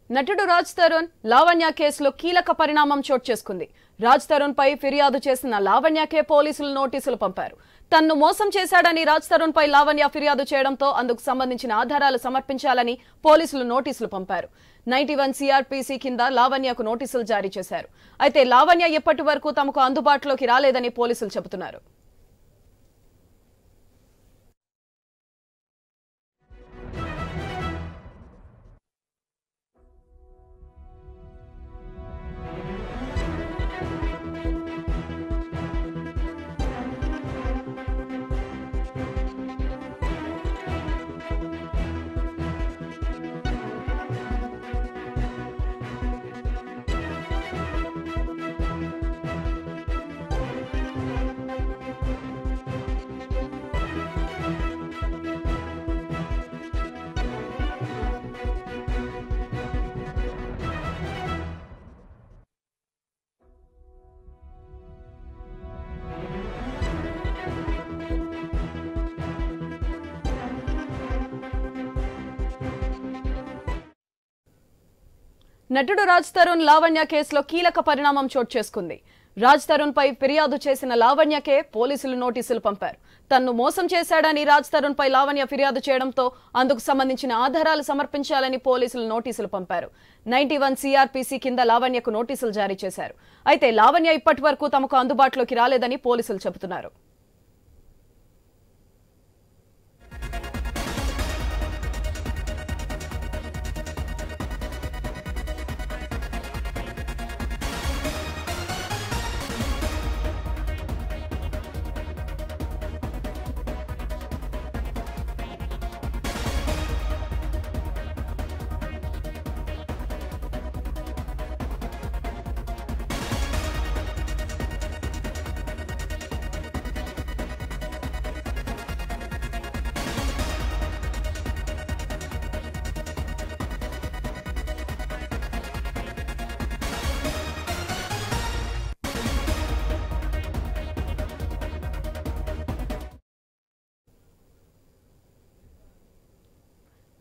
నటుడు రాజ్ తరుణ్ లావణ్య కేసులో కీలక పరిణామం చోటు చేసుకుంది. రాజ్ తరుణ్ పై ఫిర్యాదు చేసిన లావణ్యకే పోలీసులు నోటీసులు పంపారు. తన్ను మోసం చేశాడని రాజ్ తరుణ్ పై లావణ్య ఫిర్యాదు చేయడంతో అందుకు సంబంధించిన ఆధారాలు సమర్పించాలని పోలీసులు నోటీసులు పంపారు. 91 CRPC కింద లావణ్యకు నోటీసులు జారీ చేశారు. అయితే లావణ్య ఇప్పటి వరకు తమకు అందుబాటులోకి రాలేదని పోలీసులు చెబుతున్నారు. నటుడు రాజ్ తరుణ్ లావణ్య కేసులో కీలక పరిణామం చోటు చేసుకుంది. రాజ్ తరుణ్ పై ఫిర్యాదు చేసిన లావణ్యకే పోలీసులు నోటీసులు పంపారు. తన్ను మోసం చేశాడని రాజ్ తరుణ్ పై లావణ్య ఫిర్యాదు చేయడంతో అందుకు సంబంధించిన ఆధారాలు సమర్పించాలని పోలీసులు నోటీసులు పంపారు. 91 CRPC కింద లావణ్యకు నోటీసులు జారీ చేశారు. అయితే లావణ్య ఇప్పటి వరకు తమకు అందుబాటులోకి రాలేదని పోలీసులు చెబుతున్నారు.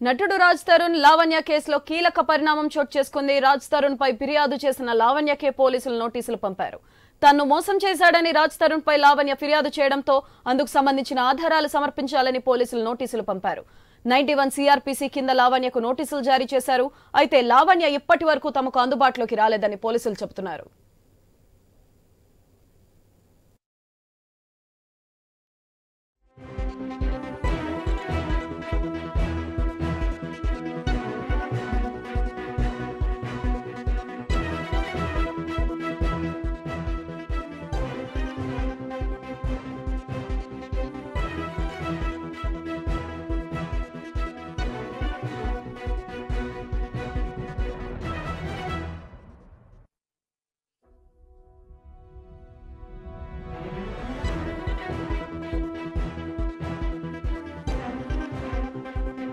నటుడు రాజ్ తరుణ్ లావణ్య కేసులో కీలక పరిణామం చోటు చేసుకుంది. రాజ్ తరుణ్ పై ఫిర్యాదు చేసిన లావణ్యకే పోలీసులు నోటీసులు పంపారు. తన్ను మోసం చేశాడని రాజ్ తరుణ్ పై లావణ్య ఫిర్యాదు చేయడంతో అందుకు సంబంధించిన ఆధారాలు సమర్పించాలని పోలీసులు నోటీసులు పంపారు. 91 CRPC కింద లావణ్యకు నోటీసులు జారీ చేశారు. అయితే లావణ్య ఇప్పటి వరకు తమకు అందుబాటులోకి రాలేదని పోలీసులు చెబుతున్నారు.